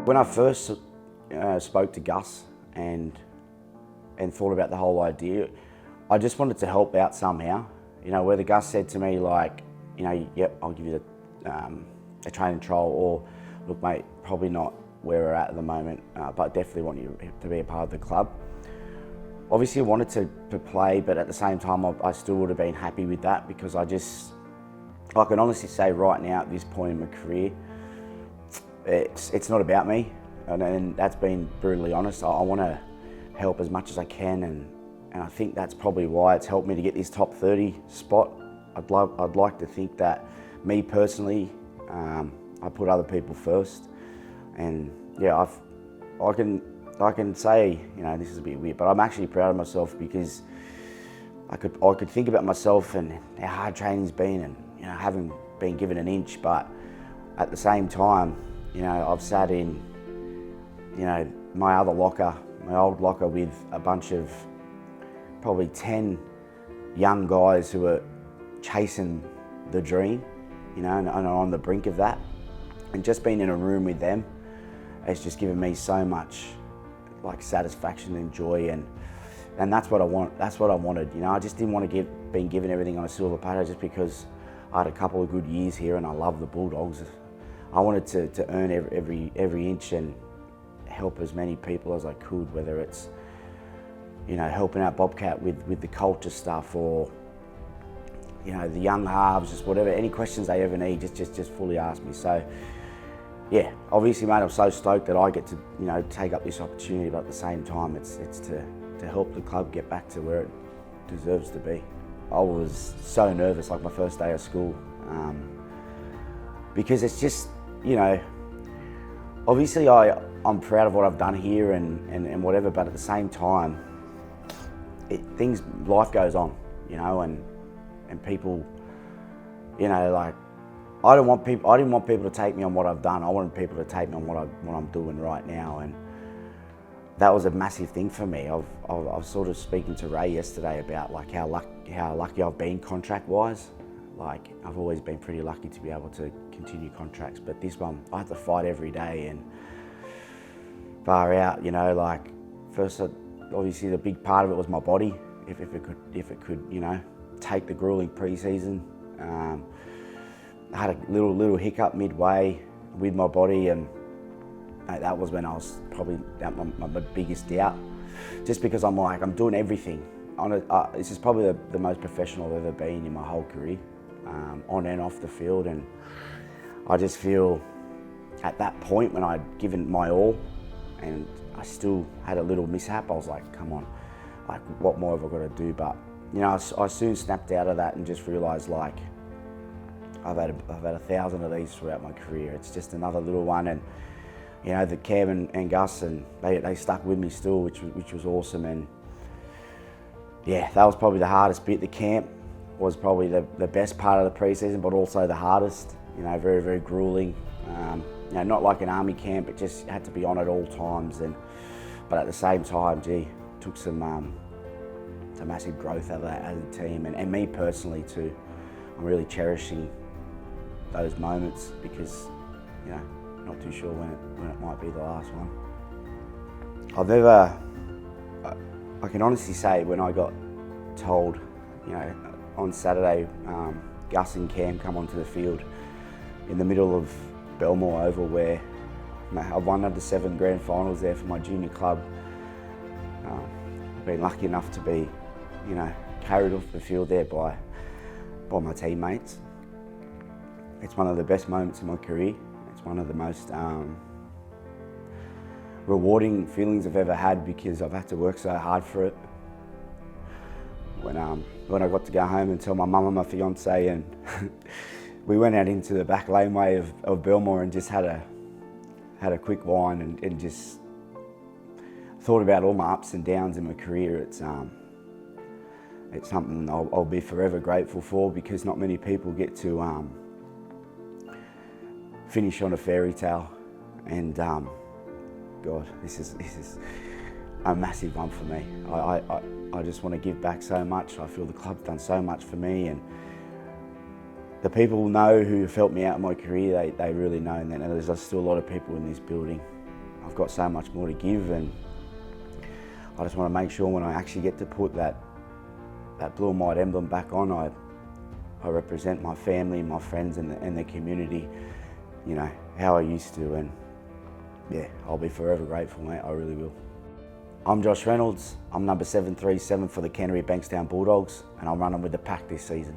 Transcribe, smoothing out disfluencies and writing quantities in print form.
When I first spoke to Gus and thought about the whole idea, I just wanted to help out somehow. You know, whether Gus said to me like, you know, yep, I'll give you a training trial, or look mate, probably not where we're at the moment, but definitely want you to be a part of the club. Obviously I wanted to play, but at the same time I still would have been happy with that, because I can honestly say right now at this point in my career, it's not about me, and that's been brutally honest. I want to help as much as I can, and I think that's probably why it's helped me to get this top 30 spot. I'd like to think that me personally, I put other people first, and yeah, I can say, you know, this is a bit weird, but I'm actually proud of myself, because I could think about myself and how hard training's been, and you know, haven't been given an inch, but at the same time, you know, I've sat in, you know, my other locker, my old locker, with a bunch of probably 10 young guys who are chasing the dream, you know, and are on the brink of that. And just being in a room with them has just given me so much like satisfaction and joy, and that's what I want. That's what I wanted. You know, I just didn't want to being given everything on a silver platter just because I had a couple of good years here and I love the Bulldogs. I wanted to earn every inch and help as many people as I could, whether it's, you know, helping out Bobcat with the culture stuff, or, you know, the young halves, just whatever, any questions they ever need, just fully ask me. So yeah, obviously mate, I'm so stoked that I get to, you know, take up this opportunity, but at the same time it's to help the club get back to where it deserves to be. I was so nervous, like my first day of school, because it's just, you know, obviously I'm proud of what I've done here and whatever, but at the same time, life goes on, you know, and people, you know, like, I didn't want people to take me on what I've done. I wanted people to take me on what I'm doing right now, and that was a massive thing for me. I was sort of speaking to Ray yesterday about like how lucky I've been contract-wise. Like, I've always been pretty lucky to be able to continue contracts, but this one I had to fight every day, and far out, you know, like, first obviously the big part of it was my body, if it could, you know, take the grueling pre-season. I had a little hiccup midway with my body, and that was when I was probably at my biggest doubt, just because I'm doing everything. This is probably the most professional I've ever been in my whole career, on and off the field, and I just feel at that point when I'd given my all and I still had a little mishap, I was like, come on, like, what more have I got to do? But, you know, I soon snapped out of that and just realised, like, I've had 1,000 of these throughout my career. It's just another little one, and you know, the Cam and Gus, and they stuck with me still, which was awesome. And yeah, that was probably the hardest bit. The camp was probably the best part of the pre-season, but also the hardest. You know, very, very grueling. You know, not like an army camp, it just had to be on at all times. But at the same time, gee, took some massive growth out of that as a team, and me personally too. I'm really cherishing those moments, because, you know, not too sure when it might be the last one. I can honestly say, when I got told, you know, on Saturday, Gus and Cam come onto the field in the middle of Belmore Oval, where I've won under 7 grand finals there for my junior club. I've been lucky enough to be, you know, carried off the field there by my teammates. It's one of the best moments in my career. It's one of the most rewarding feelings I've ever had, because I've had to work so hard for it. When I got to go home and tell my mum and my fiance, and we went out into the back laneway of Belmore and just had a quick wine and just thought about all my ups and downs in my career. It's something I'll be forever grateful for, because not many people get to finish on a fairy tale, and God, this is a massive one for me. I just want to give back so much. I feel the club's done so much for me, and the people know who have helped me out in my career, they really know, and there's still a lot of people in this building I've got so much more to give, and I just want to make sure when I actually get to put that blue and white emblem back on, I represent my family, my friends, and the community, you know, how I used to. And yeah, I'll be forever grateful, mate. I really will. I'm Josh Reynolds. I'm number 737 for the Canterbury-Bankstown Bulldogs, and I'm running with the pack this season.